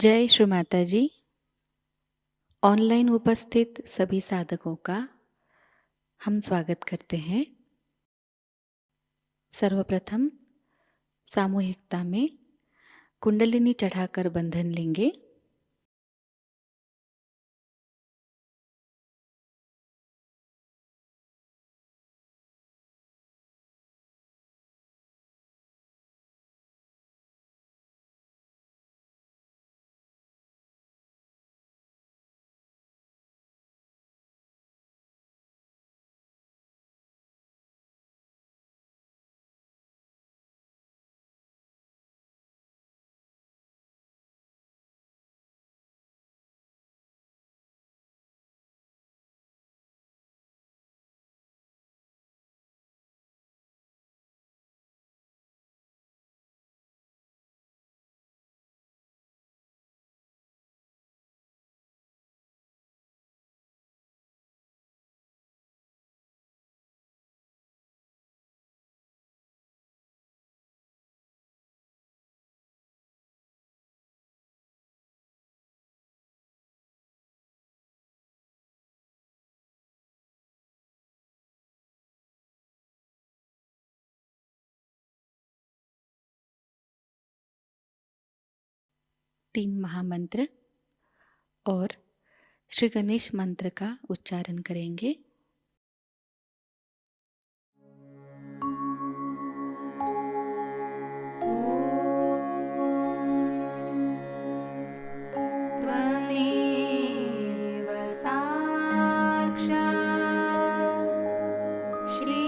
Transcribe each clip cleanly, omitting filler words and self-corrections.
जय श्री माताजी। ऑनलाइन उपस्थित सभी साधकों का हम स्वागत करते हैं। सर्वप्रथम सामूहिकता में कुंडलिनी चढ़ाकर बंधन लेंगे। तीन महामंत्र और श्री गणेश मंत्र का उच्चारण करेंगे। त्वमेव साक्षात् श्री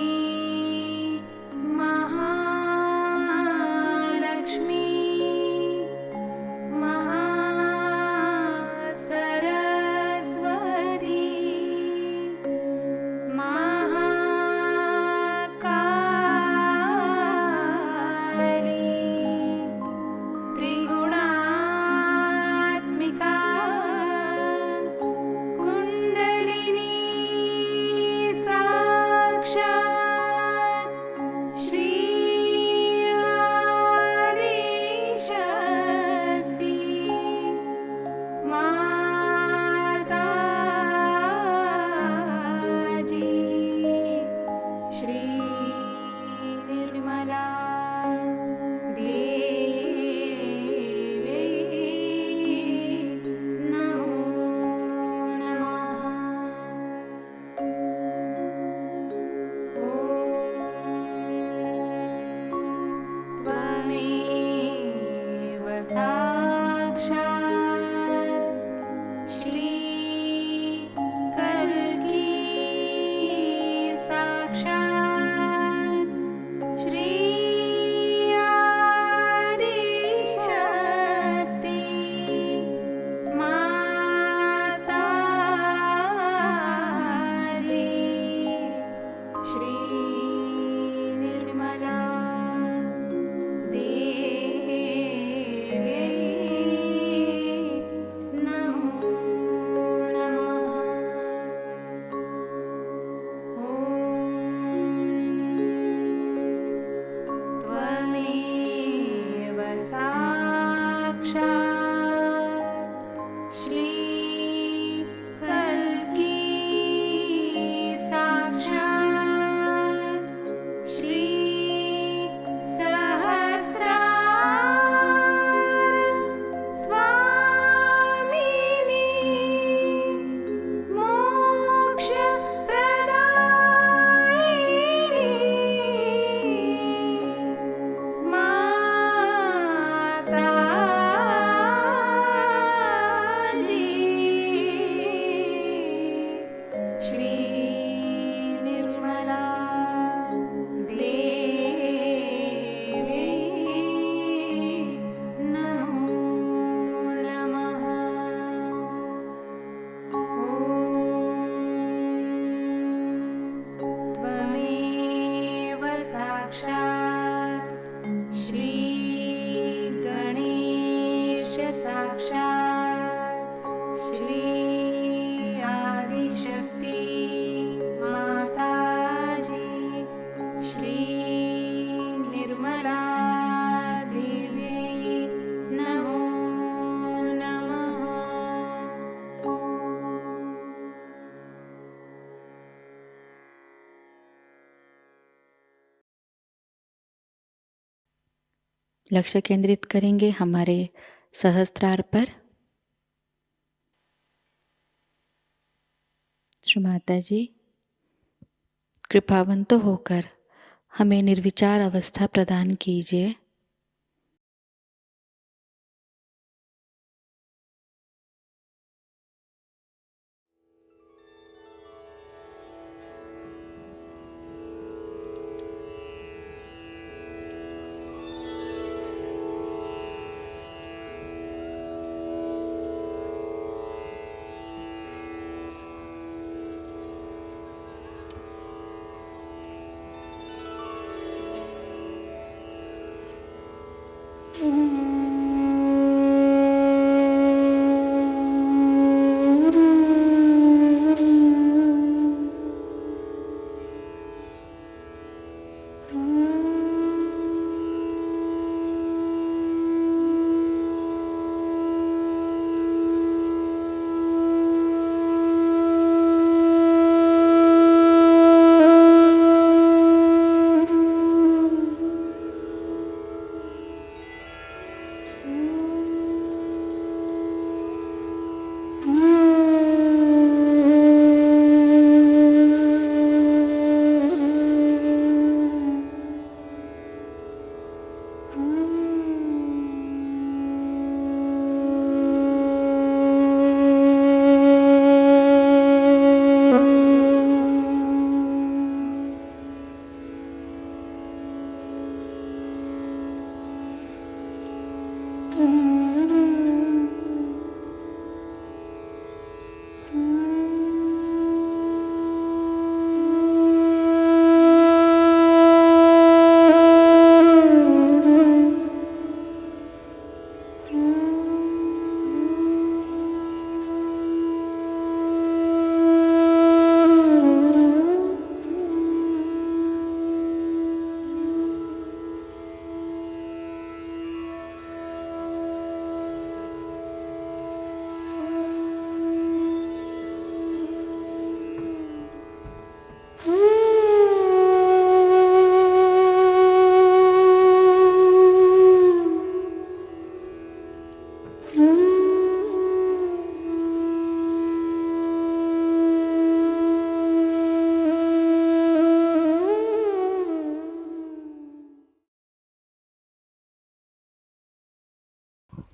महालक्ष्मी महासरस्वती लक्ष्य केंद्रित करेंगे हमारे सहस्त्रार पर। श्री माताजी कृपावंत होकर हमें निर्विचार अवस्था प्रदान कीजिए।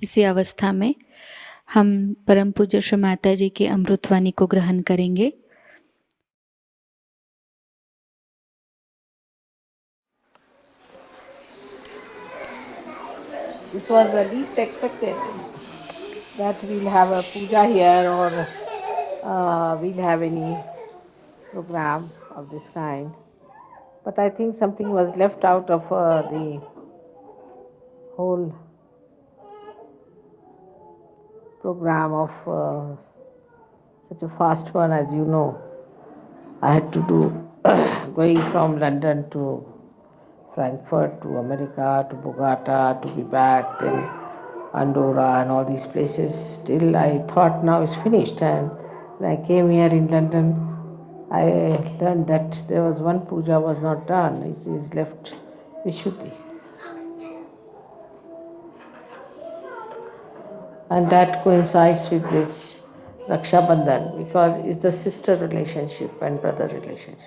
इसी अवस्था में हम परम पूज्य श्री माताजी की अमृतवाणी को ग्रहण करेंगे। This was the least expected, that we'll have a puja here or we'll have any program of this kind. But I think something was left out of the whole program of such a fast one. As you know, I had to do going from London to Frankfurt to America to Bogota to be back, then Andorra and all these places. Still I thought now it's finished, and when I came here in London I learned that there was one puja was not done. It is left Vishuddhi. And that coincides with this Raksha Bandhan, because it's the sister relationship and brother relationship.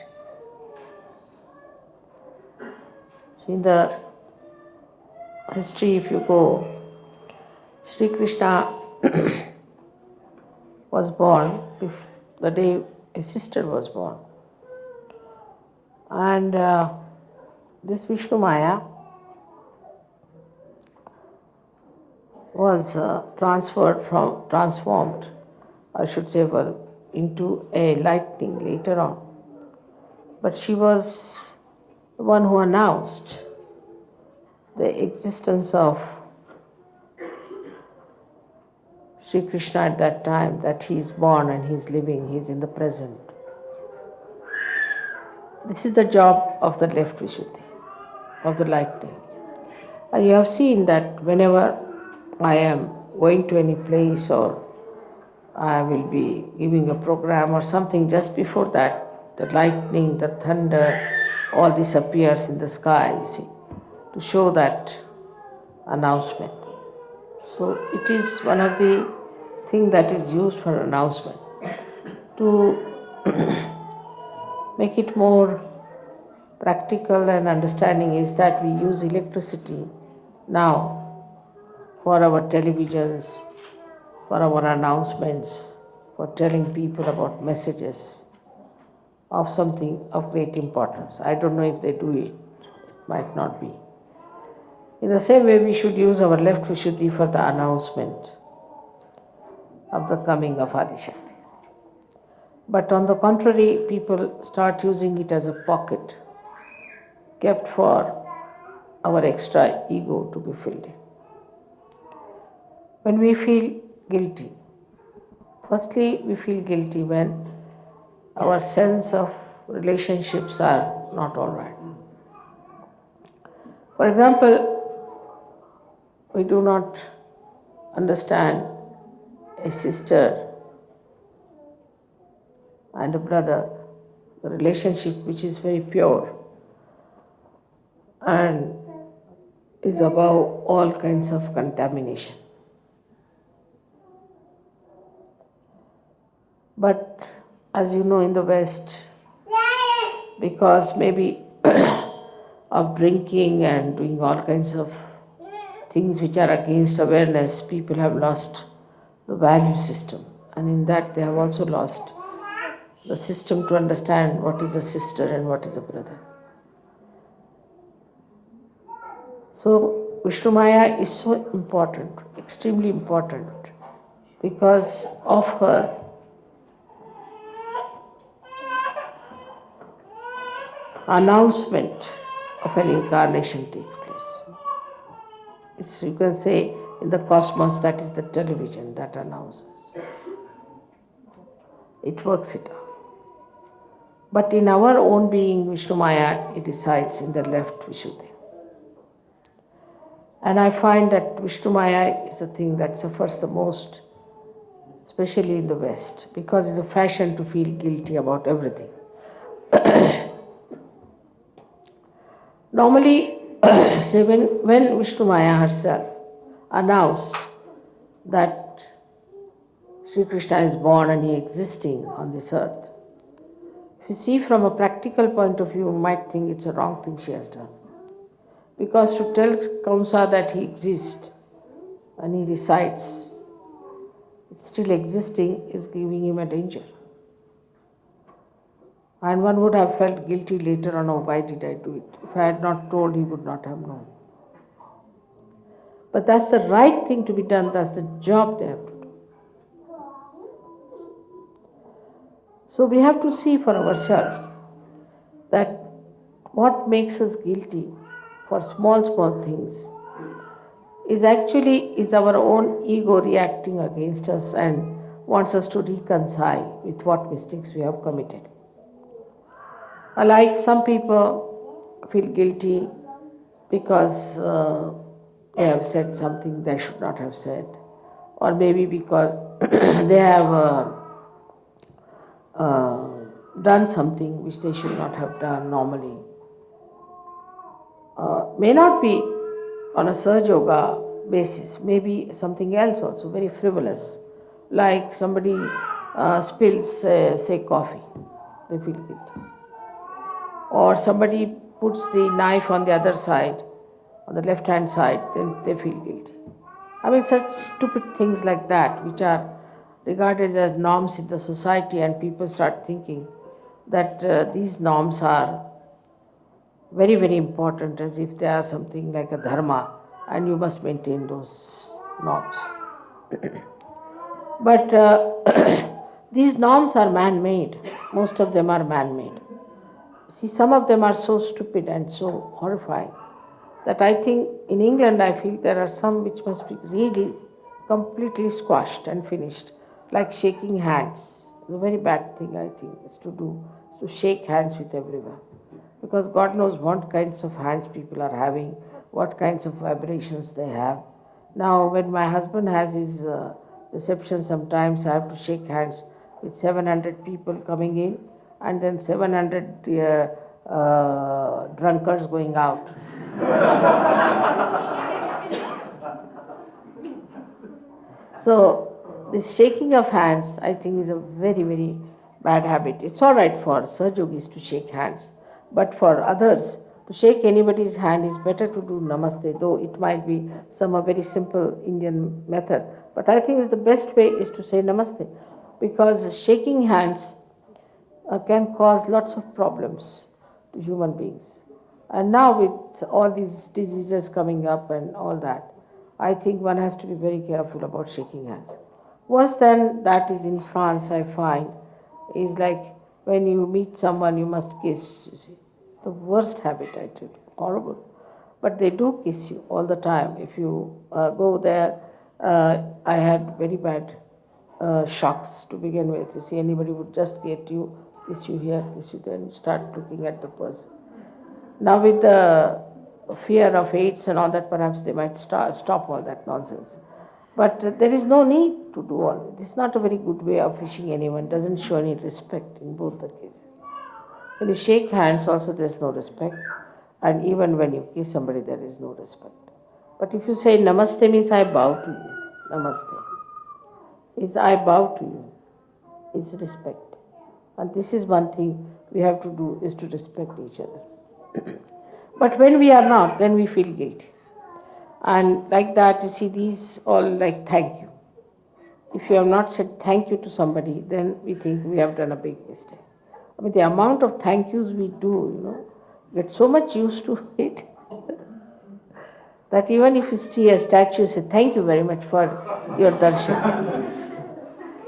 So in the history, if you go, Shri Krishna was born the day his sister was born. And this Vishnumaya was transformed, I should say, into a lightning later on. But she was the one who announced the existence of Sri Krishna at that time, that he is born and he is living, he is in the present. This is the job of the left Vishuddhi, of the lightning. And you have seen that whenever I am going to any place or I will be giving a program or something, just before that, the lightning, the thunder, all this appears in the sky, you see, to show that announcement. So it is one of the things that is used for announcement. To make it more practical and understanding is that we use electricity now for our televisions, for our announcements, for telling people about messages of something of great importance. I don't know if they do it, it might not be. In the same way, we should use our left Vishuddhi for the announcement of the coming of Adishakti. But on the contrary, people start using it as a pocket kept for our extra ego to be filled in. When we feel guilty, firstly, we feel guilty when our sense of relationships are not all right. For example, we do not understand a sister and a brother, the relationship which is very pure and is above all kinds of contamination. But as you know, in the West, because maybe of drinking and doing all kinds of things which are against awareness, people have lost the value system, and in that they have also lost the system to understand what is a sister and what is a brother. So Vishnumaya is so important, extremely important, because of her announcement of an incarnation takes place. It's, you can say, in the cosmos, that is the television that announces. It works it out. But in our own being, Vishnumaya, it resides in the left Vishuddhi. And I find that Vishnumaya is the thing that suffers the most, especially in the West, because it's a fashion to feel guilty about everything. Normally, say when Vishnumaya herself announced that Sri Krishna is born and he is existing on this earth, if you see from a practical point of view, you might think it's a wrong thing she has done. Because to tell Kamsa that he exists and he resides, still existing, is giving him a danger. And one would have felt guilty later on, oh, why did I do it? If I had not told, he would not have known. But that's the right thing to be done, that's the job they have to do. So we have to see for ourselves that what makes us guilty for small things is our own ego reacting against us and wants us to reconcile with what mistakes we have committed. Like some people feel guilty because they have said something they should not have said, or maybe because they have done something which they should not have done normally. May not be on a Sahajayoga basis, maybe something else also, very frivolous, like somebody spills, say, coffee, they feel guilty. Or somebody puts the knife on the other side, on the left-hand side, then they feel guilty. I mean, such stupid things like that, which are regarded as norms in the society, and people start thinking that these norms are very, very important, as if they are something like a dharma, and you must maintain those norms. But these norms are man-made. Most of them are man-made. See, some of them are so stupid and so horrifying that I think in England I feel there are some which must be really completely squashed and finished, like shaking hands. It's a very bad thing, I think, is to shake hands with everyone. Because God knows what kinds of hands people are having, what kinds of vibrations they have. Now, when my husband has his reception, sometimes I have to shake hands with 700 people coming in and then 700 drunkards going out. So, this shaking of hands, I think, is a very, very bad habit. It's all right for Sahajogis to shake hands, but for others, to shake anybody's hand is better to do namaste, though it might be some a very simple Indian method. But I think the best way is to say namaste, because shaking hands can cause lots of problems to human beings. And now with all these diseases coming up and all that, I think one has to be very careful about shaking hands. Worse than that is in France, I find, is like when you meet someone, you must kiss. You see, the worst habit, I tell you, horrible. But they do kiss you all the time. If you go there, I had very bad shocks to begin with. You see, anybody would just get you, kiss you here, kiss you there, and start looking at the person. Now with the fear of AIDS and all that, perhaps they might stop all that nonsense. But there is no need to do all this. It's not a very good way of wishing anyone. Doesn't show any respect in both the cases. When you shake hands, also there is no respect, and even when you kiss somebody, there is no respect. But if you say namaste, means I bow to you. Namaste is I bow to you. It's respect, and this is one thing we have to do, is to respect each other. But when we are not, then we feel guilty. And like that, you see, these all like thank you. If you have not said thank you to somebody, then we think we have done a big mistake. I mean, the amount of thank yous we do, get so much used to it that even if you see a statue, say thank you very much for your darshan.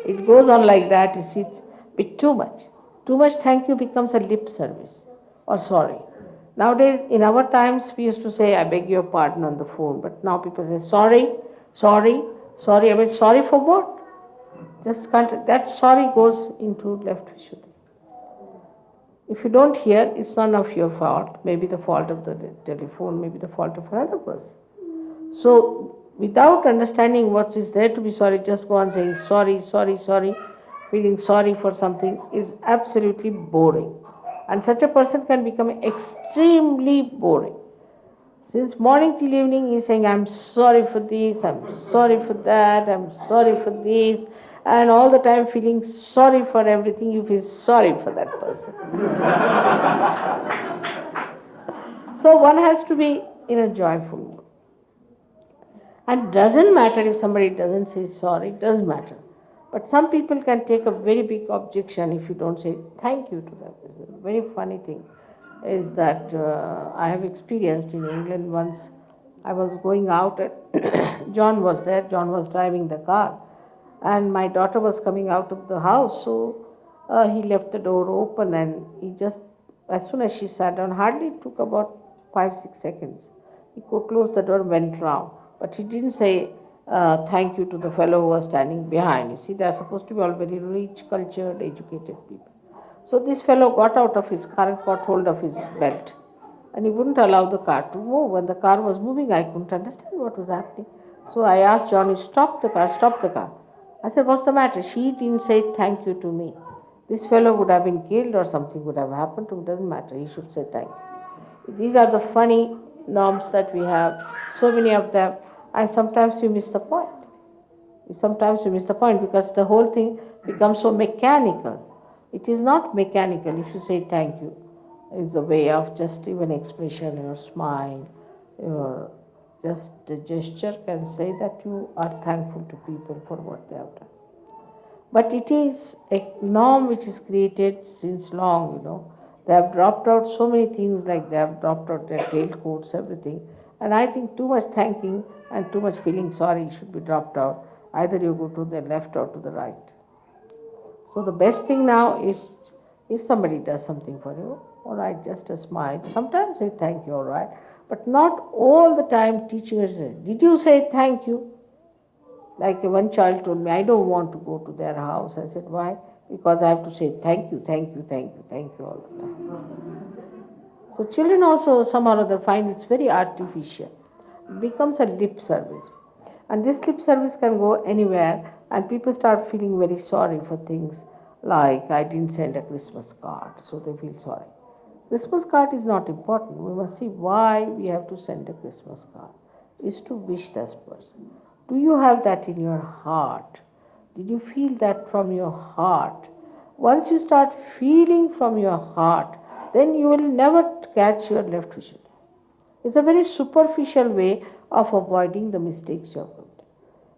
It goes on like that, you see, it's a bit too much. Too much thank you becomes a lip service or sorry. Nowadays, in our times, we used to say, I beg your pardon on the phone, but now people say, sorry, sorry, sorry. I mean, sorry for what? Just can't, that sorry goes into left Vishuddhi. If you don't hear, it's none of your fault. Maybe the fault of the telephone, maybe the fault of another person. So, without understanding what is there to be sorry, just go on saying sorry, sorry, sorry, feeling sorry for something is absolutely boring. And such a person can become extremely boring. Since morning till evening, he is saying, I'm sorry for this, I'm sorry for that, I'm sorry for this, and all the time feeling sorry for everything, you feel sorry for that person. So one has to be in a joyful mood. And doesn't matter if somebody doesn't say sorry, it doesn't matter. But some people can take a very big objection if you don't say thank you to them. It's a very funny thing is that I have experienced in England once. I was going out and John was there, John was driving the car, and my daughter was coming out of the house, so he left the door open, and he just, as soon as she sat down, hardly took about 5-6 seconds. He closed the door and went round. But he didn't say thank you to the fellow who was standing behind. You see, they are supposed to be all very rich, cultured, educated people. So this fellow got out of his car and caught hold of his belt. And he wouldn't allow the car to move. When the car was moving, I couldn't understand what was happening. So I asked Johnny, stop the car, stop the car. I said, what's the matter? She didn't say thank you to me. This fellow would have been killed or something would have happened to him. Doesn't matter. He should say thank you. These are the funny norms that we have, so many of them, and sometimes we miss the point. Sometimes we miss the point because the whole thing becomes so mechanical. It is not mechanical if you say thank you. It's a way of just even expression, your smile, your just a gesture can say that you are thankful to people for what they have done. But it is a norm which is created since long, They have dropped out so many things, like they have dropped out their tailcoats, everything. And I think too much thanking and too much feeling sorry should be dropped out. Either you go to the left or to the right. So the best thing now is, if somebody does something for you, all right, just a smile. Sometimes say thank you, all right. But not all the time teaching us, did you say thank you? Like one child told me, I don't want to go to their house. I said, why? Because I have to say thank you, thank you, thank you, thank you all the time. So children also somehow or other find it's very artificial. It becomes a lip service. And this lip service can go anywhere, and people start feeling very sorry for things like, I didn't send a Christmas card, so they feel sorry. Christmas card is not important. We must see why we have to send a Christmas card. Is to wish this person. Do you have that in your heart? Did you feel that from your heart? Once you start feeling from your heart, then you will never catch your left Vishuddhi. It's a very superficial way of avoiding the mistakes you have committed.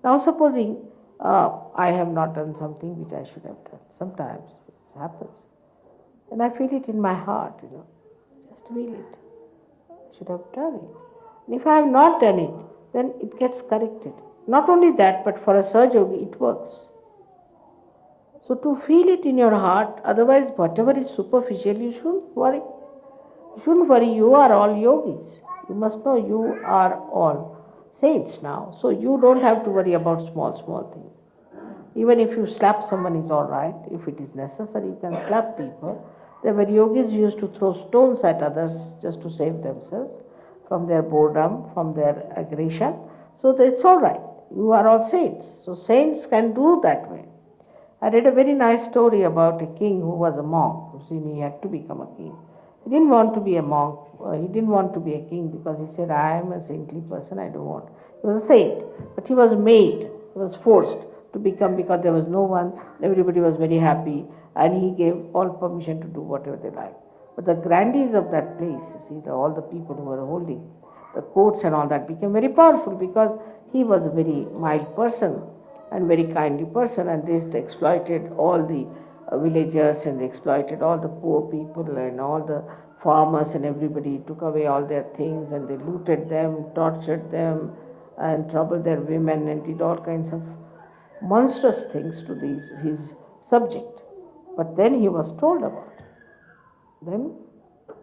Now supposing I have not done something which I should have done. Sometimes it happens. And I feel it in my heart, just feel it. I should have done it. And if I have not done it, then it gets corrected. Not only that, but for a Sahajayogi it works. So to feel it in your heart, otherwise whatever is superficial, you shouldn't worry. You shouldn't worry, you are all yogis. You must know you are all saints now. So you don't have to worry about small things. Even if you slap someone is alright. If it is necessary, you can slap people. There were yogis used to throw stones at others just to save themselves from their boredom, from their aggression. So it's alright. You are all saints. So saints can do that way. I read a very nice story about a king who was a monk. He had to become a king. He didn't want to be a monk. He didn't want to be a king because he said, I am a saintly person, I don't want. He was a saint, but he was made, he was forced to become because there was no one, everybody was very happy, and he gave all permission to do whatever they liked. But the grandees of that place, all the people who were holding the courts and all that became very powerful because he was a very mild person and very kindly person, and they exploited all the villagers and they exploited all the poor people and all the farmers and everybody, took away all their things and they looted them, tortured them and troubled their women and did all kinds of monstrous things to his subject. But then he was told about it. Then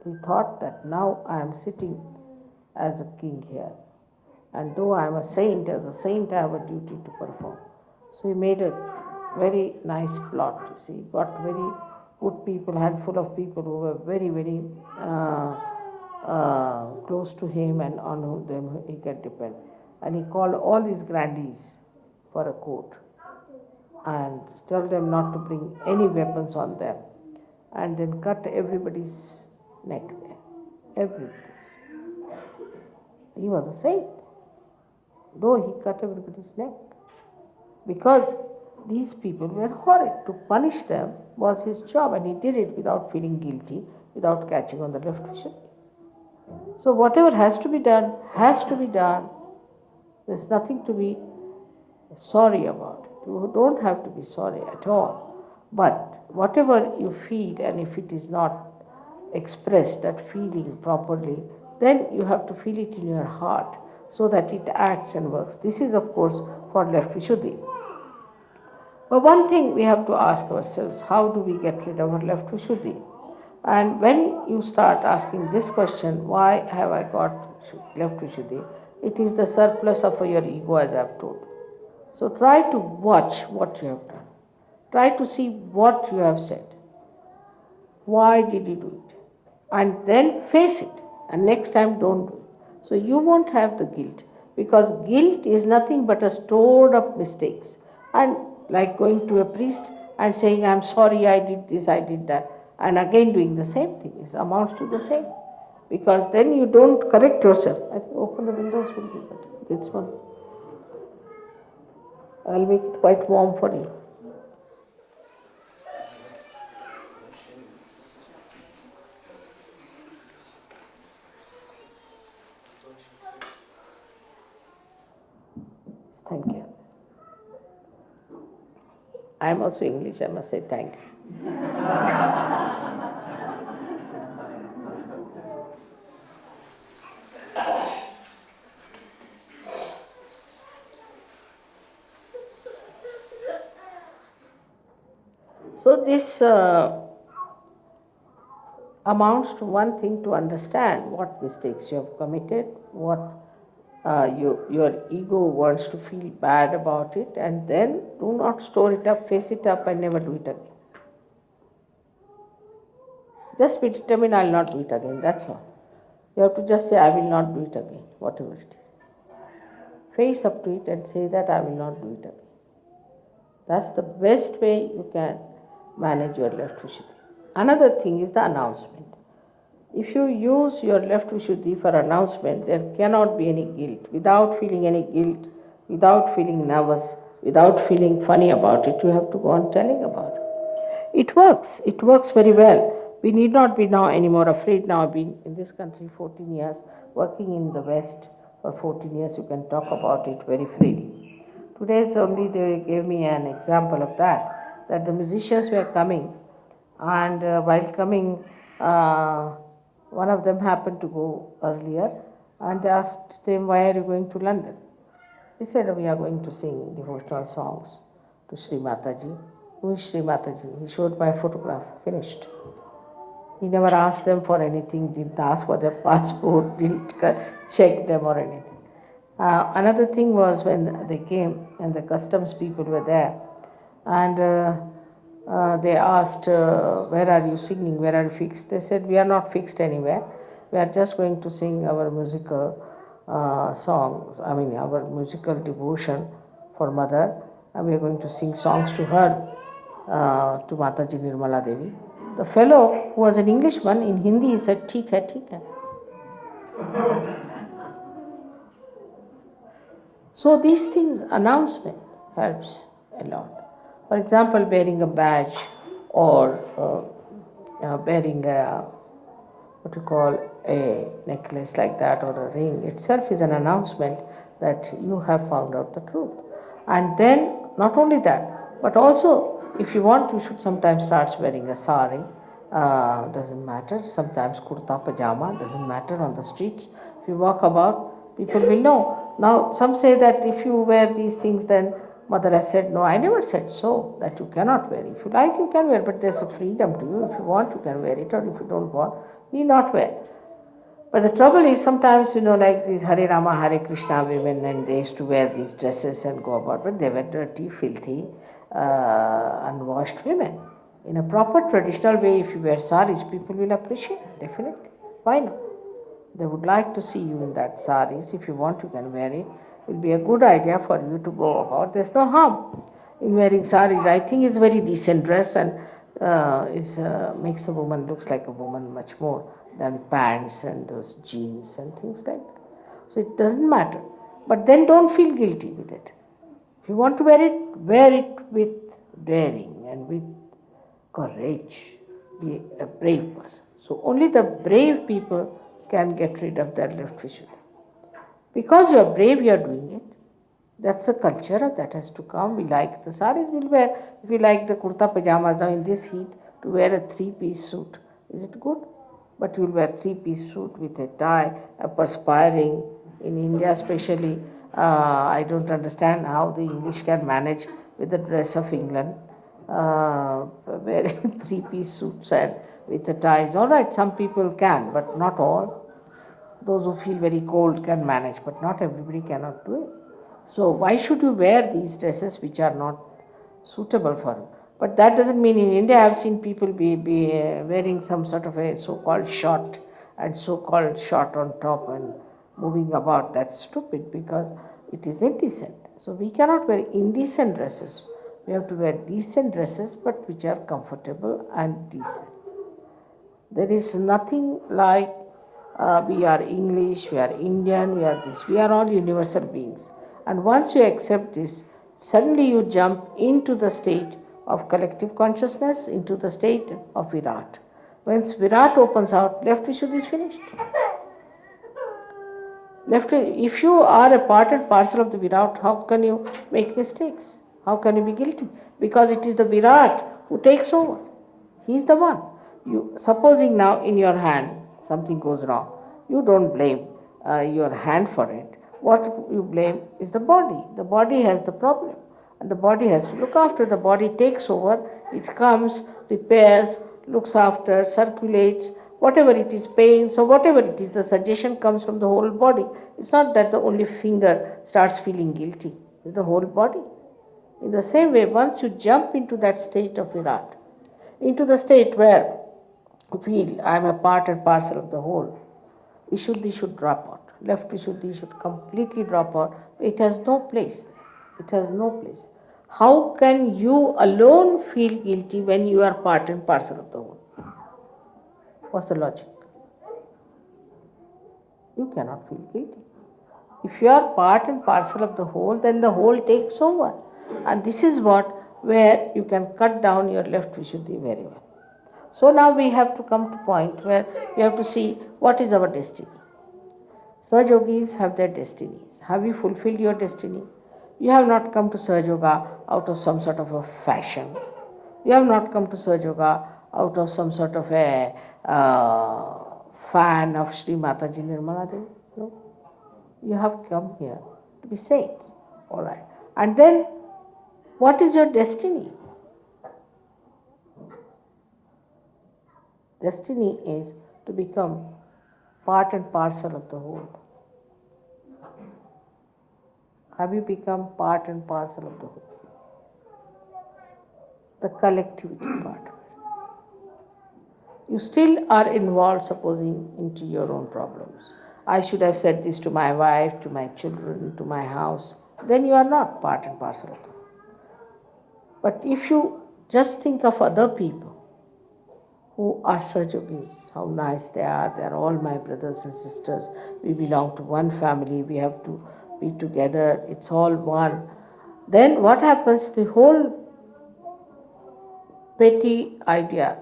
he thought that now I am sitting as a king here, and though I am a saint, as a saint I have a duty to perform. So he made a very nice plot. He got very good people, handful of people who were very close to him and on whom he can depend. And he called all these grandees for a court and told them not to bring any weapons on them, and then cut everybody's neck there. Everybody's. He was a saint, though he cut everybody's neck. Because these people were horrid. To punish them was his job, and he did it without feeling guilty, without catching on the left Vishuddhi. So whatever has to be done, has to be done. There's nothing to be sorry about it. You don't have to be sorry at all. But whatever you feel, and if it is not expressed, that feeling properly, then you have to feel it in your heart so that it acts and works. This is, of course, for left Vishuddhi. But one thing we have to ask ourselves, how do we get rid of our left Vishuddhi? And when you start asking this question, why have I got left Vishuddhi? It is the surplus of your ego, as I have told. So try to watch what you have done. Try to see what you have said. Why did you do it? And then face it. And next time don't do it. So you won't have the guilt. Because guilt is nothing but a stored up mistakes. And like going to a priest and saying, I'm sorry, I did this, I did that. And again doing the same thing. It amounts to the same. Because then you don't correct yourself. I think open the windows will be better. This one. I'll make it quite warm for you. Thank you. I am also English, I must say thank you. So this amounts to one thing, to understand what mistakes you have committed, what your ego wants to feel bad about it, and then do not store it up, face it up and never do it again. Just be determined, I will not do it again, that's all. You have to just say, I will not do it again, whatever it is. Face up to it and say that I will not do it again. That's the best way you can manage your left Vishuddhi. Another thing is the announcement. If you use your left Vishuddhi for announcement, there cannot be any guilt. Without feeling any guilt, without feeling nervous, without feeling funny about it. You have to go on telling about it. It works. It works very well. We need not be now anymore afraid. Now I've been in this country 14 years, working in the West for 14 years. You can talk about it very freely. Today's only they gave me an example of that the musicians were coming, and while coming, one of them happened to go earlier, and they asked them, "Why are you going to London?" He said, "We are going to sing devotional songs to Shri Mataji." Who is Shri Mataji? He showed my photograph, finished. He never asked them for anything, didn't ask for their passport, didn't check them or anything. Another thing was when they came and the customs people were there, and they asked, "Where are you singing? Where are you fixed?" They said, "We are not fixed anywhere. We are just going to sing our musical songs, our musical devotion for Mother, and we are going to sing songs to her, to Mataji Nirmala Devi." The fellow, who was an Englishman, in Hindi, he said, "Theek hai, theek hai." So these things, announcement helps a lot. For example, wearing a badge or wearing what you call a necklace like that or a ring itself is an announcement that you have found out the truth. And then not only that, but also if you want, you should sometimes start wearing a sari. Doesn't matter. Sometimes kurta pajama, doesn't matter. On the streets, if you walk about, people will know. Now some say that if you wear these things, then Mother has said, no, I never said so, that you cannot wear. If you like, you can wear, but there's a freedom to you. If you want, you can wear it, or if you don't want, need not wear. But the trouble is sometimes, like these Hare Rama, Hare Krishna women, and they used to wear these dresses and go about, but they were dirty, filthy, unwashed women. In a proper traditional way, if you wear saris, people will appreciate, definitely. Why not? They would like to see you in that saris. If you want, you can wear it. It will be a good idea for you to go about. There's no harm in wearing saris. I think it's very decent dress and makes a woman looks like a woman much more than pants and those jeans and things like that. So it doesn't matter. But then don't feel guilty with it. If you want to wear it with daring and with courage. Be a brave person. So only the brave people can get rid of their left Vishuddhi. Because you are brave, you are doing it. That's a culture that has to come. We like the saris, we'll wear. If we like the kurta pajamas now in this heat, to wear a three-piece suit, is it good? But you'll wear three-piece suit with a tie, perspiring. In India especially, I don't understand how the English can manage with the dress of England, wearing three-piece suits and with the ties. All right, some people can, but not all. Those who feel very cold can manage, but not everybody cannot do it. So why should you wear these dresses which are not suitable for you? But that doesn't mean in India I have seen people be wearing some sort of a so-called short and so-called short on top and moving about. That's stupid because it is indecent. So we cannot wear indecent dresses. We have to wear decent dresses but which are comfortable and decent. There is nothing like we are English, we are Indian, we are this. We are all universal beings. And once you accept this, suddenly you jump into the state of collective consciousness, into the state of Virat. Once Virat opens out, left Vishuddhi is finished. If you are a part and parcel of the Virat, how can you make mistakes? How can you be guilty? Because it is the Virat who takes over. He is the one. Supposing now in your hand something goes wrong, you don't blame your hand for it. What you blame is the body. The body has the problem. And the body has to look after. The body takes over. It comes, repairs, looks after, circulates, whatever it is, pain, so whatever it is, the suggestion comes from the whole body. It's not that the only finger starts feeling guilty. It's the whole body. In the same way, once you jump into that state of Virat, into the state where you feel I am a part and parcel of the whole, Vishuddhi should drop out. Left Vishuddhi should completely drop out. It has no place. It has no place. How can you alone feel guilty when you are part and parcel of the whole? What's the logic? You cannot feel guilty. If you are part and parcel of the whole, then the whole takes over. And this is where you can cut down your left Vishuddhi very well. So now we have to come to a point where we have to see what is our destiny. Sahajogis have their destinies. Have you fulfilled your destiny? You have not come to Sahajayoga out of some sort of a fashion. You have not come to Sahajayoga out of some sort of a fan of Shri Mataji Nirmala Devi. No. You have come here to be saints. Alright. And then, what is your destiny? Destiny is to become part and parcel of the whole. Have you become part and parcel of the whole? The collectivity part of it. You still are involved, supposing, into your own problems. I should have said this to my wife, to my children, to my house. Then you are not part and parcel of the whole. But if you just think of other people who are Sahajogis, how nice they are all my brothers and sisters, we belong to one family, we have to be together, it's all one. Then what happens? The whole petty idea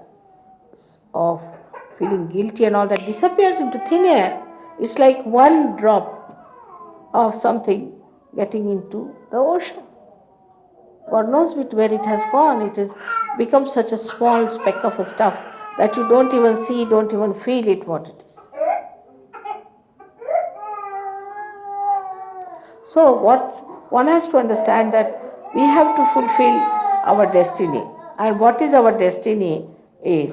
of feeling guilty and all that disappears into thin air. It's like one drop of something getting into the ocean. God knows where it has gone. It has become such a small speck of a stuff that you don't even see, don't even feel it what it is. So what one has to understand that we have to fulfill our destiny. And what is our destiny is?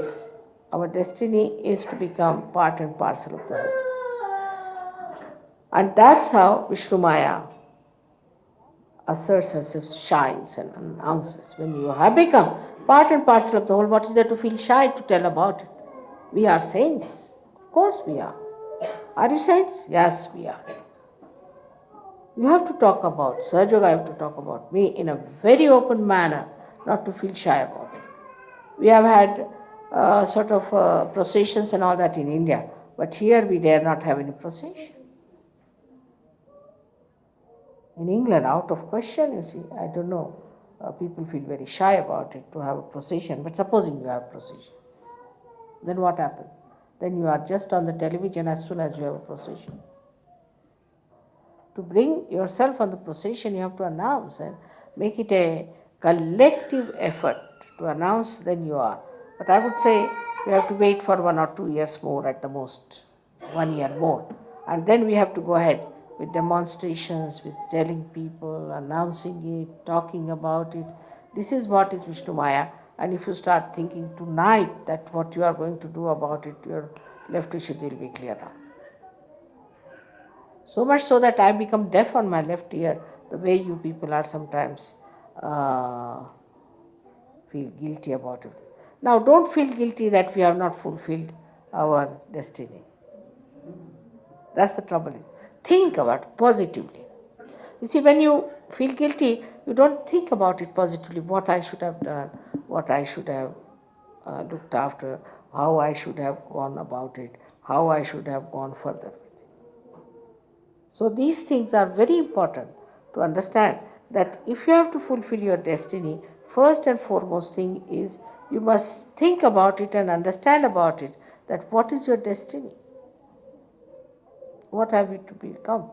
Our destiny is to become part and parcel of the whole. And that's how Vishnumaya asserts herself, shines and announces. When you have become part and parcel of the whole, what is there to feel shy to tell about it? We are saints. Of course we are. Are you saints? Yes, we are. You have to talk about Sahajayoga, I have to talk about me in a very open manner, not to feel shy about it. We have had sort of processions and all that in India, but here we dare not have any procession. In England, out of question, you see, I don't know, people feel very shy about it to have a procession, but supposing you have a procession, then what happens? Then you are just on the television as soon as you have a procession. To bring yourself on the procession, you have to announce and make it a collective effort to announce, then you are. But I would say you have to wait for 1 or 2 years more at the most, 1 year more. And then we have to go ahead with demonstrations, with telling people, announcing it, talking about it. This is what is Vishnumaya. And if you start thinking tonight that what you are going to do about it, your left Vishuddhi will be clear now. So much so that I become deaf on my left ear, the way you people are sometimes feel guilty about it. Now don't feel guilty that we have not fulfilled our destiny. That's the trouble. Think about it positively. You see, when you feel guilty, you don't think about it positively, what I should have done, what I should have looked after, how I should have gone about it, how I should have gone further. So these things are very important to understand that if you have to fulfill your destiny, first and foremost thing is you must think about it and understand about it, that what is your destiny? What have you to become?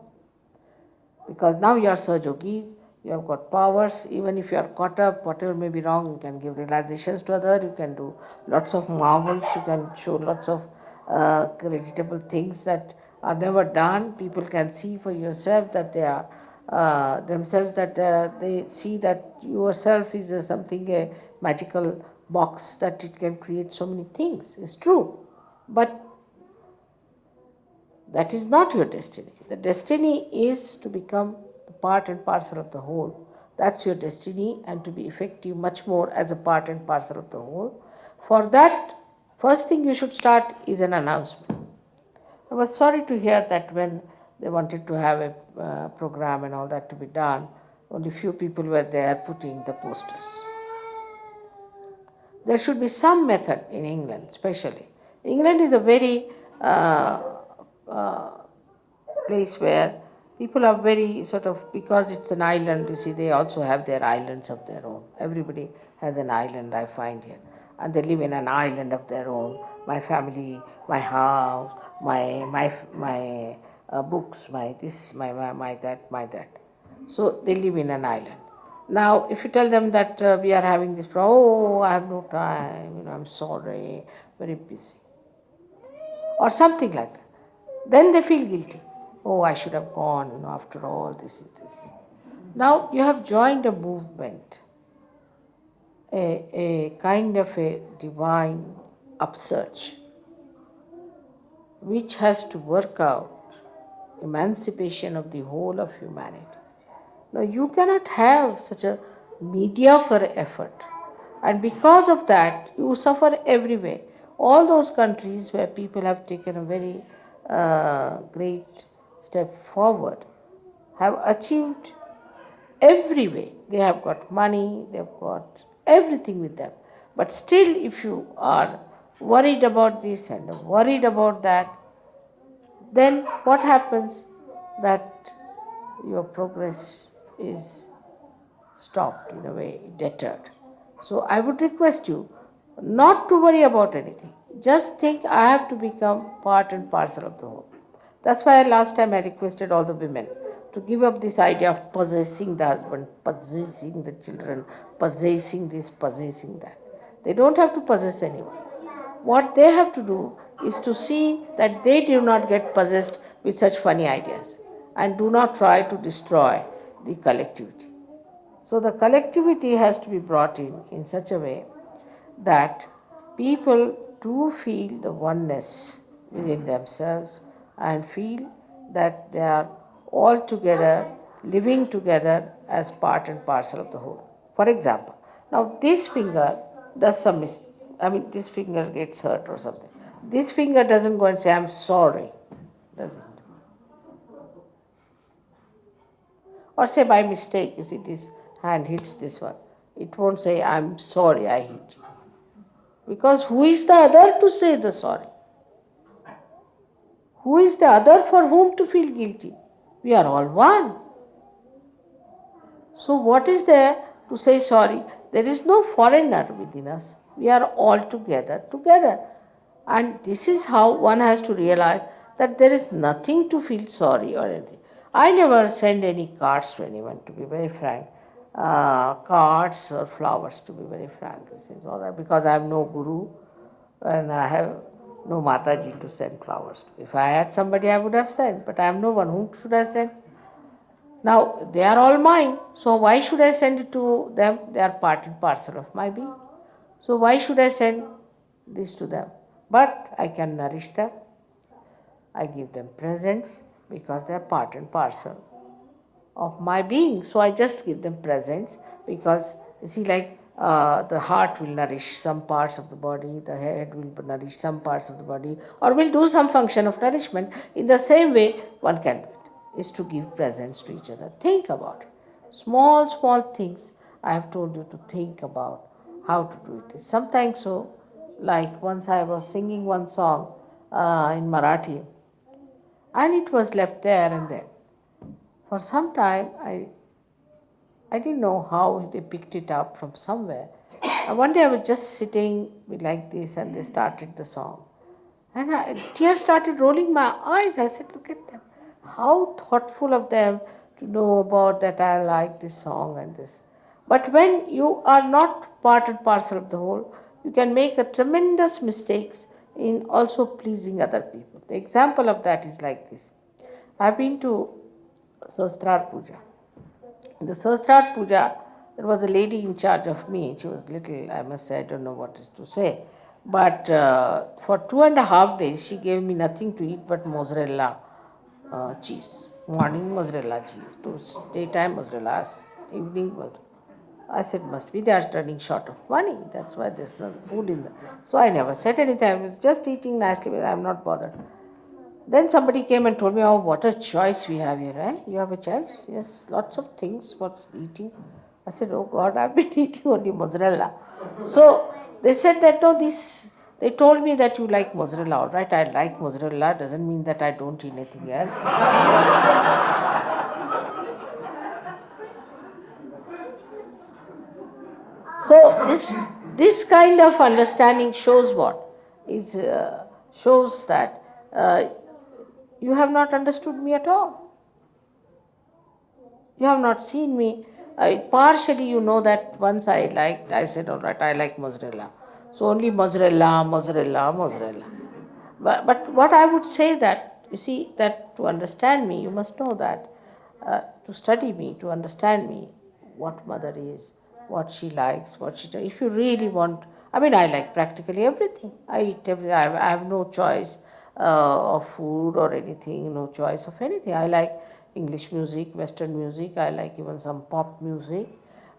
Because now you are Sahajogis, you have got powers, even if you are caught up, whatever may be wrong, you can give realizations to others, you can do lots of marvels, you can show lots of creditable things that are never done. People can see for yourself that they are themselves, that they see that yourself is something, a magical box, that it can create so many things. It's true. But that is not your destiny. The destiny is to become part and parcel of the whole. That's your destiny, and to be effective much more as a part and parcel of the whole. For that, first thing you should start is an announcement. I was sorry to hear that when they wanted to have a program and all that to be done, only few people were there putting the posters. There should be some method in England, especially. England is a very place where People are very sort of, because it's an island, you see, they also have their islands of their own. Everybody has an island, I find here. And they live in an island of their own. My family, my house, my books, my this, my that. So they live in an island. Now, if you tell them that we are having this problem, oh, I have no time, I'm sorry, very busy, or something like that, then they feel guilty. Oh, I should have gone, after all, this is this. Now you have joined a movement, a kind of a divine upsurge, which has to work out emancipation of the whole of humanity. Now you cannot have such a mediocre effort, and because of that you suffer everywhere. All those countries where people have taken a very great step forward have achieved every way. They have got money, they have got everything with them. But still, if you are worried about this and worried about that, then what happens? That your progress is stopped, in a way, deterred. So I would request you not to worry about anything. Just think, I have to become part and parcel of the whole. That's why last time I requested all the women to give up this idea of possessing the husband, possessing the children, possessing this, possessing that. They don't have to possess anyone. What they have to do is to see that they do not get possessed with such funny ideas and do not try to destroy the collectivity. So the collectivity has to be brought in such a way that people do feel the oneness within themselves and feel that they are all together, living together as part and parcel of the whole. For example, now this finger does some this finger gets hurt or something. This finger doesn't go and say, I'm sorry, does it? Or say by mistake, you see, this hand hits this one. It won't say, I'm sorry I hit you. Because who is the other to say the sorry? Who is the other for whom to feel guilty? We are all one. So what is there to say sorry? There is no foreigner within us. We are all together. And this is how one has to realize that there is nothing to feel sorry or anything. I never send any cards to anyone, to be very frank. Cards or flowers, to be very frank. All right, because I have no guru and I have no Mataji to send flowers to. If I had somebody, I would have sent, but I have no one. Whom should I send? Now, they are all mine, so why should I send it to them? They are part and parcel of my being. So why should I send this to them? But I can nourish them. I give them presents because they are part and parcel of my being. So I just give them presents because, you see, like the heart will nourish some parts of the body, the head will nourish some parts of the body, or will do some function of nourishment. In the same way, one can do it, is to give presents to each other. Think about it. Small things I have told you to think about how to do it. Sometimes so, like once I was singing one song in Marathi, and it was left there and then. For some time, I didn't know how they picked it up from somewhere. And one day I was just sitting like this and they started the song. And tears started rolling my eyes. I said, look at them. How thoughtful of them to know about that I like this song and this. But when you are not part and parcel of the whole, you can make a tremendous mistakes in also pleasing other people. The example of that is like this. I've been to Sastrar Puja. In the Sastrar Puja, there was a lady in charge of me. She was little, I must say, I don't know what is to say. But for 2.5 days, she gave me nothing to eat but mozzarella cheese. Morning mozzarella cheese, daytime mozzarella, evening mozzarella. I said, must be they are running short of money. That's why there's no food in them. So I never said anything. I was just eating nicely, but I'm not bothered. Then somebody came and told me, oh, what a choice we have here, eh? You have a choice? Yes, lots of things for eating. I said, oh God, I've been eating only mozzarella. So they said that, no, this They told me that you like mozzarella. All right, I like mozzarella. Doesn't mean that I don't eat anything else. So this kind of understanding shows what? Shows that you have not understood me at all. You have not seen me. Partially you know that once I said, all right, I like mozzarella. So only mozzarella, mozzarella, mozzarella. But what I would say that, you see, that to understand me, you must know that, to study me, to understand me, what mother is, what she likes, what she does. If you really want, I mean, I like practically everything. I eat everything. I have no choice of food or anything, no choice of anything. I like English music, Western music. I like even some pop music.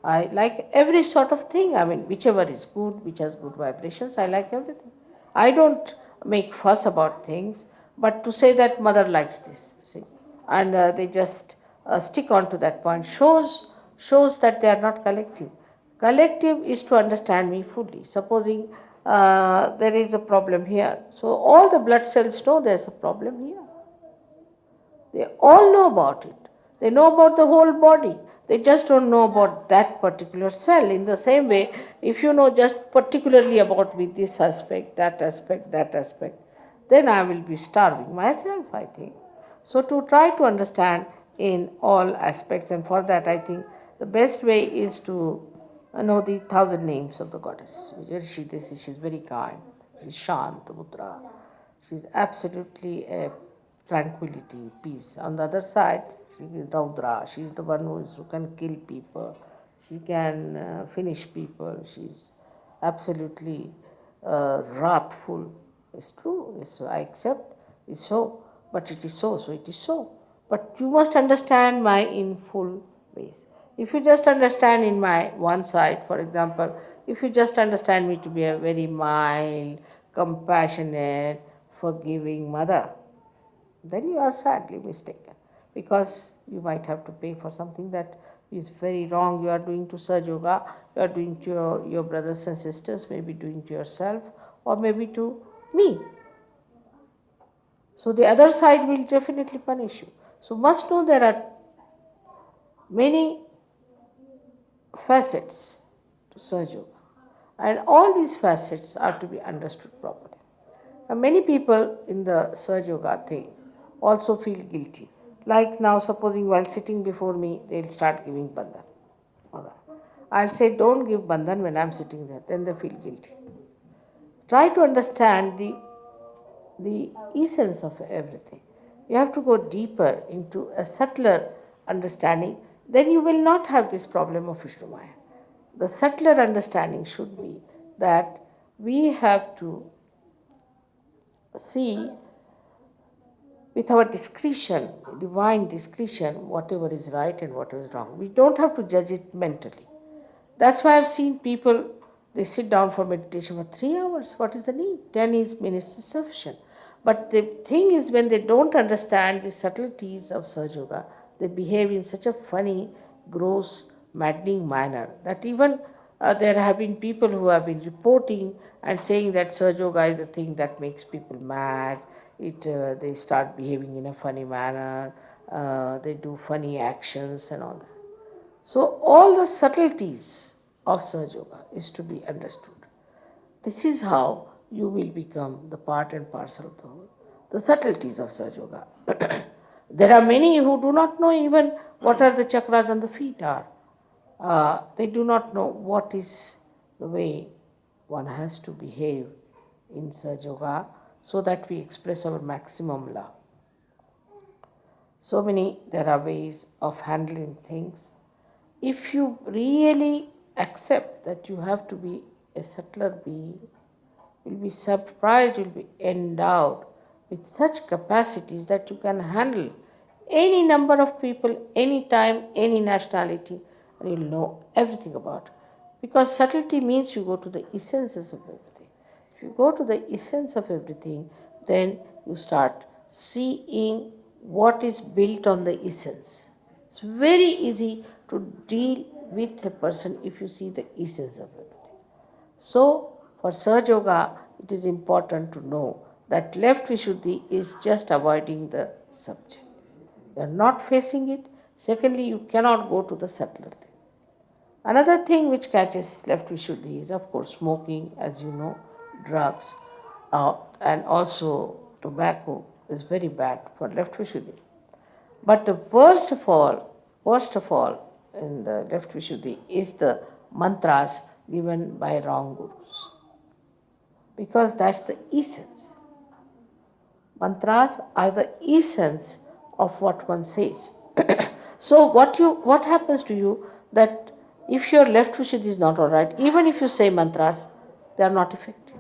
I like every sort of thing. I mean, whichever is good, which has good vibrations, I like everything. I don't make fuss about things, but to say that mother likes this, see, and they just stick on to that point shows that they are not collective. Collective is to understand me fully. Supposing there is a problem here, so all the blood cells know there is a problem here. They all know about it. They know about the whole body. They just don't know about that particular cell. In the same way, if you know just particularly about me this aspect, that aspect, that aspect, then I will be starving myself, I think. So to try to understand in all aspects, and for that I think the best way is to know the 1,000 names of the goddess. She is very kind. She is Shant Mudra. She is absolutely a tranquility, peace. On the other side, she is Raudra. She is the one who can kill people. She can finish people. She is absolutely wrathful. It's true. I accept. It's so. But it is so. So it is so. But you must understand my in full ways. If you just understand in my one side, for example, if you just understand me to be a very mild, compassionate, forgiving mother, then you are sadly mistaken, because you might have to pay for something that is very wrong. You are doing to Sahajayoga, you are doing to your brothers and sisters, maybe doing to yourself, or maybe to me. So the other side will definitely punish you. So must know there are many facets to Sahajayoga, and all these facets are to be understood properly. Now, many people in the Sahajayoga thing also feel guilty. Like now, supposing while sitting before me, they'll start giving bandhan. I'll say, don't give bandhan when I'm sitting there. Then they feel guilty. Try to understand the essence of everything. You have to go deeper into a subtler understanding. Then you will not have this problem of Vishnumaya. The subtler understanding should be that we have to see with our discretion, divine discretion, whatever is right and whatever is wrong. We don't have to judge it mentally. That's why I've seen people, they sit down for meditation for 3 hours. What is the need? 10 minutes is sufficient. But the thing is, when they don't understand the subtleties of Sahajayoga, they behave in such a funny, gross, maddening manner that even there have been people who have been reporting and saying that Sahajayoga is a thing that makes people mad. They start behaving in a funny manner, they do funny actions and all that. So all the subtleties of Sahajayoga is to be understood. This is how you will become the part and parcel of the whole. The subtleties of Sahajayoga. There are many who do not know even what are the chakras on the feet are. They do not know what is the way one has to behave in Sahajayoga so that we express our maximum love. So many, there are ways of handling things. If you really accept that you have to be a subtler being, you'll be surprised, you'll be endowed with such capacities that you can handle any number of people, any time, any nationality, and you'll know everything about it. Because subtlety means you go to the essences of everything. If you go to the essence of everything, then you start seeing what is built on the essence. It's very easy to deal with a person if you see the essence of everything. So, for Sahajayoga, it is important to know that left Vishuddhi is just avoiding the subject. You are not facing it. Secondly, you cannot go to the subtler thing. Another thing which catches left Vishuddhi is, of course, smoking, as you know, drugs, and also tobacco is very bad for left Vishuddhi. But the worst of all in the left Vishuddhi is the mantras given by wrong gurus. Because that's the essence. Mantras are the essence of what one says. So what happens to you that if your left Vishuddhi is not alright, even if you say mantras, they are not effective.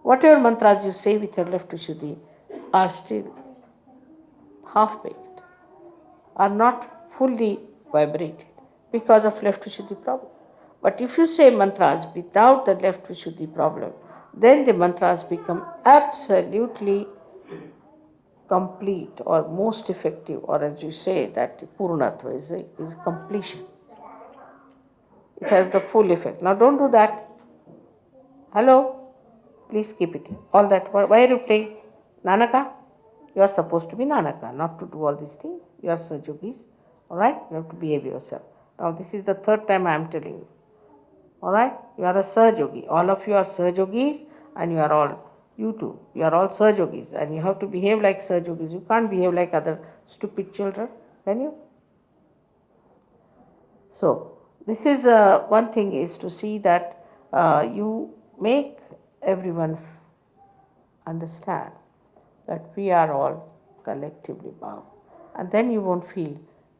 Whatever mantras you say with your left Vishuddhi are still half-baked, are not fully vibrated because of left Vishuddhi problem. But if you say mantras without the left Vishuddhi problem, then the mantras become absolutely complete or most effective, or as you say, that Purnatva is completion. It has the full effect. Now don't do that. Hello? Please keep it. All that. Why are you playing? Nanaka? You are supposed to be Nanaka, not to do all these things. You are Sahajogis. Alright? You have to behave yourself. Now this is the third time I am telling you. Alright? You are a Sahajogi. All of you are Sahajogis, and you are all, you too, you are all Sahajogis, and you have to behave like Sahajogis. You can't behave like other stupid children, can you? So, this is one thing is to see that you make everyone understand that we are all collectively bound. And then you won't feel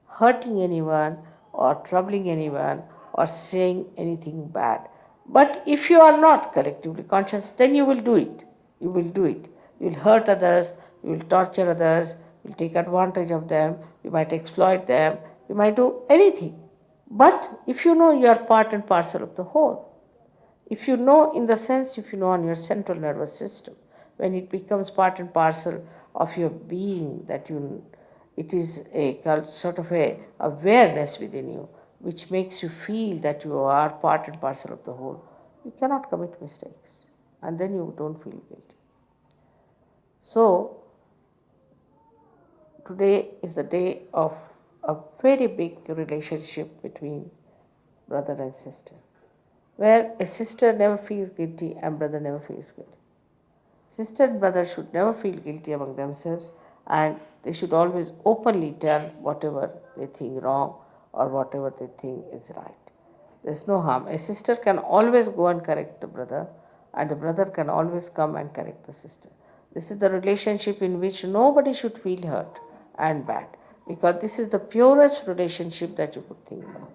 hurting anyone or troubling anyone or saying anything bad. But if you are not collectively conscious, then you will do it. You will do it. You will hurt others, you will torture others, you will take advantage of them, you might exploit them, you might do anything. But if you know you are part and parcel of the whole, if you know in the sense, if you know on your central nervous system, when it becomes part and parcel of your being, that it is a sort of a awareness within you, which makes you feel that you are part and parcel of the whole, you cannot commit mistakes, and then you don't feel guilty. So, today is the day of a very big relationship between brother and sister, where a sister never feels guilty and brother never feels guilty. Sister and brother should never feel guilty among themselves, and they should always openly tell whatever they think wrong or whatever they think is right. There is no harm. A sister can always go and correct the brother, and the brother can always come and correct the sister. This is the relationship in which nobody should feel hurt and bad, because this is the purest relationship that you could think of.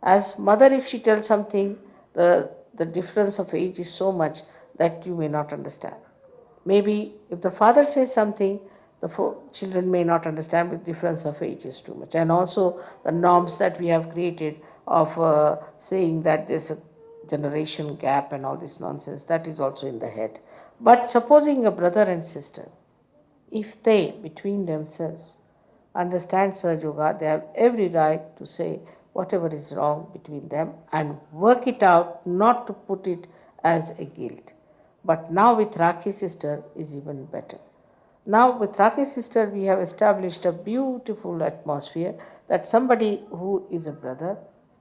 As mother, if she tells something, the difference of age is so much that you may not understand. Maybe if the father says something, the children may not understand, but the difference of age is too much. And also the norms that we have created of saying that there's a generation gap and all this nonsense, that is also in the head. But supposing a brother and sister, if they, between themselves, understand Sahajayoga, they have every right to say whatever is wrong between them and work it out, not to put it as a guilt. But now with Rakhi sister is even better. Now with Rakhi sister we have established a beautiful atmosphere that somebody who is a brother,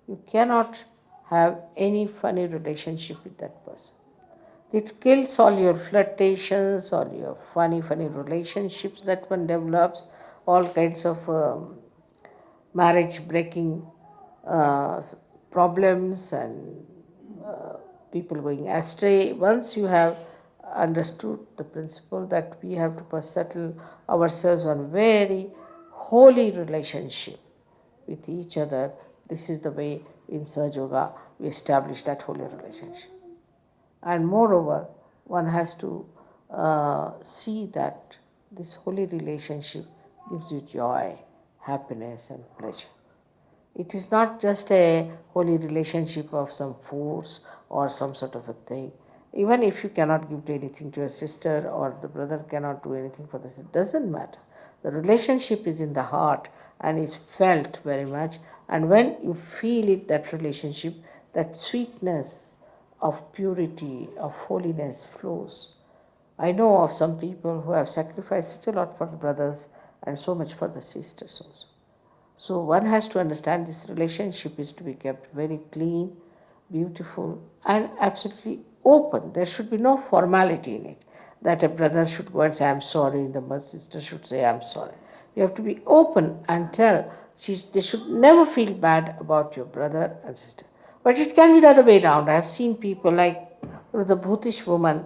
you cannot have any funny relationship with that person. It kills all your flirtations, all your funny relationships that one develops, all kinds of marriage breaking problems and people going astray. Once you have understood the principle that we have to settle ourselves on very holy relationship with each other, this is the way in Sahajayoga we establish that holy relationship. And moreover, one has to see that this holy relationship gives you joy, happiness and pleasure. It is not just a holy relationship of some force or some sort of a thing. Even if you cannot give anything to your sister or the brother cannot do anything for the sister, it doesn't matter. The relationship is in the heart and is felt very much. And when you feel it, that relationship, that sweetness of purity, of holiness flows. I know of some people who have sacrificed such a lot for the brothers and so much for the sisters also. So one has to understand this relationship is to be kept very clean, beautiful, and absolutely open. There should be no formality in it, that a brother should go and say, I'm sorry, and the sister should say, I'm sorry. You have to be open and tell. They should never feel bad about your brother and sister. But it can be the other way around. I have seen people like, there was a Bhutish woman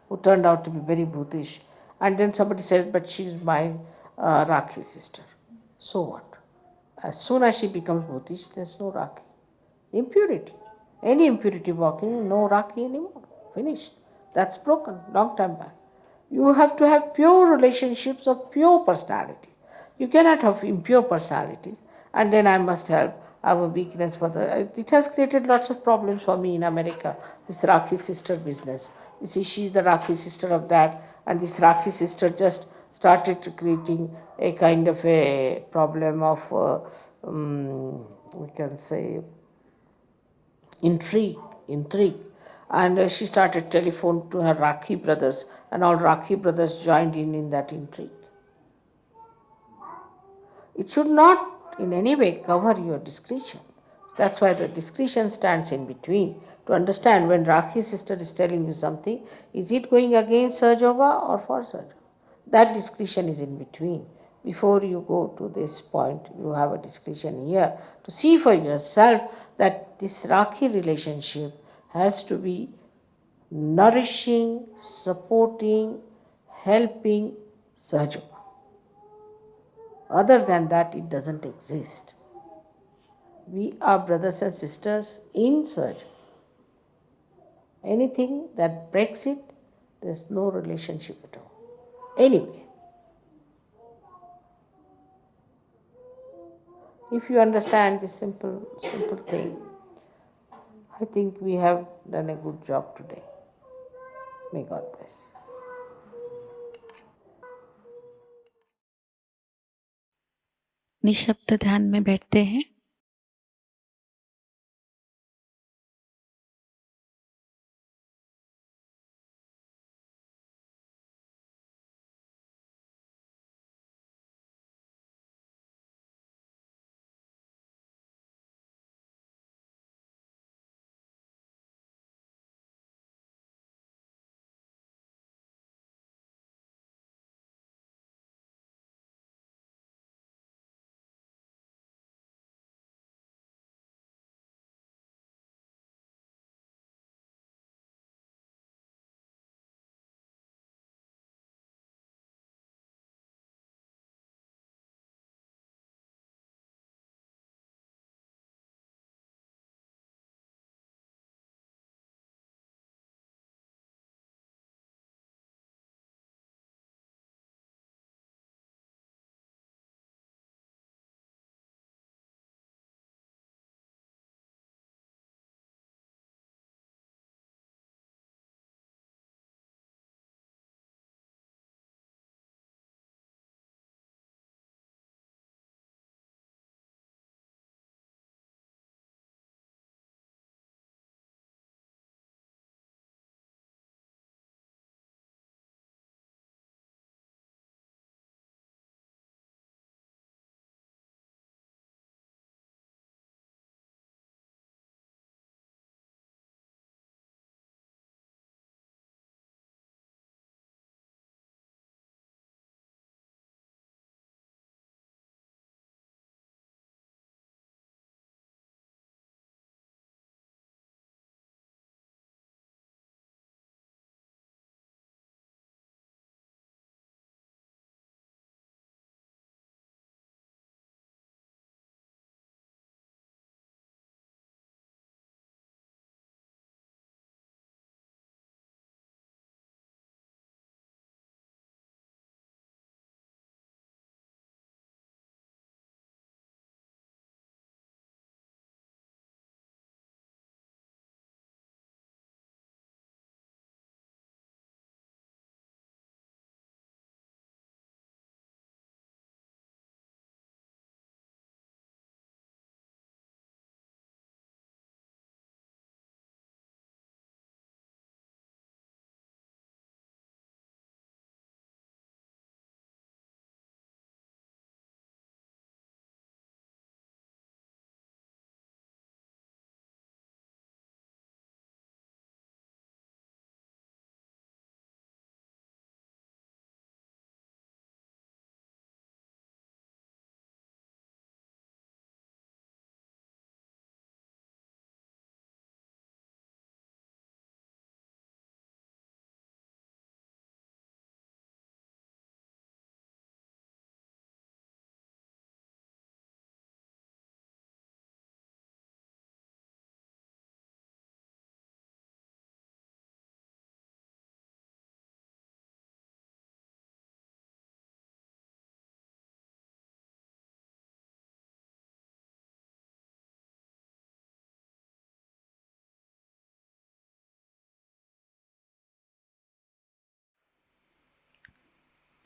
who turned out to be very Bhutish, and then somebody said, but she's my Rakhi sister. So what? As soon as she becomes Bhutish, there's no Rakhi. Impurity. Any impurity walking, no Rakhi anymore. Finished. That's broken, long time back. You have to have pure relationships of pure personality. You cannot have impure personalities, and then I must have a weakness for the. It has created lots of problems for me in America, this Rakhi sister business. You see, she's the Rakhi sister of that, and this Rakhi sister just started creating a kind of a problem of, we can say, intrigue. And she started telephone to her Rakhi brothers, and all Rakhi brothers joined in that intrigue. It should not in any way cover your discretion. That's why the discretion stands in between. To understand when Rakhi sister is telling you something, is it going against Sahajayoga or for Sahajayoga? That discretion is in between. Before you go to this point, you have a discretion here to see for yourself that this Rakhi relationship has to be nourishing, supporting, helping Sahajayoga. Other than that, it doesn't exist. We are brothers and sisters in Sahajayoga. Anything that breaks it, there's no relationship at all. Anyway, if you understand this simple thing, I think we have done a good job today. May God bless. निशब्द ध्यान में बैठते हैं।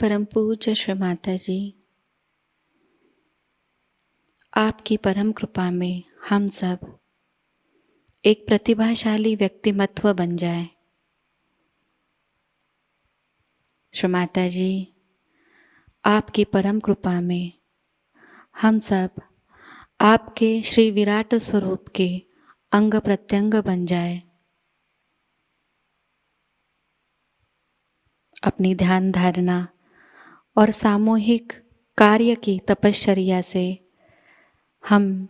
परम पूज्य श्री माताजी, आपकी परम कृपा में हम सब एक प्रतिभाशाली व्यक्तिमत्व बन जाए। श्री माताजी, आपकी परम कृपा में हम सब आपके श्री विराट स्वरूप के अंग प्रत्यंग बन जाए। अपनी ध्यान धारणा और सामूहिक कार्य की तपश्चर्या से हम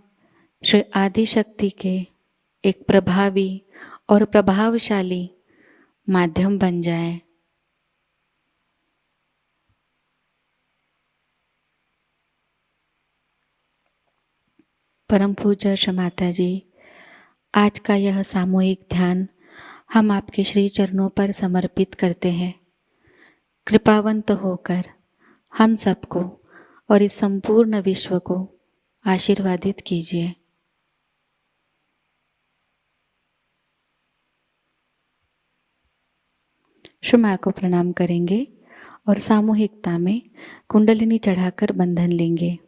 श्री आदिशक्ति के एक प्रभावी और प्रभावशाली माध्यम बन जाएं। परम पूज्य श्री माताजी, आज का यह सामूहिक ध्यान हम आपके श्री चरणों पर समर्पित करते हैं। कृपावंत होकर हम सबको और इस संपूर्ण विश्व को आशीर्वादित कीजिए। श्री माँ को प्रणाम करेंगे और सामूहिकता में कुंडलिनी चढ़ाकर बंधन लेंगे।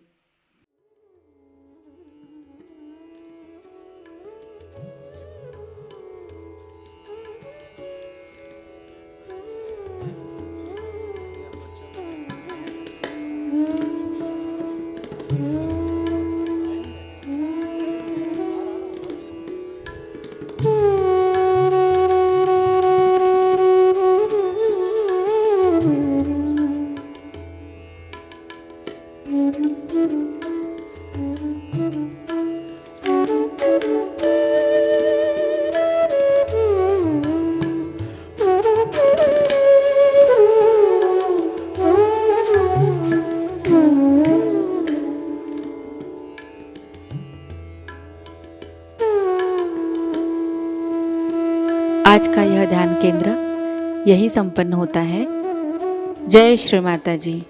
आज का यह ध्यान केंद्र यही संपन्न होता है। जय श्री माता जी।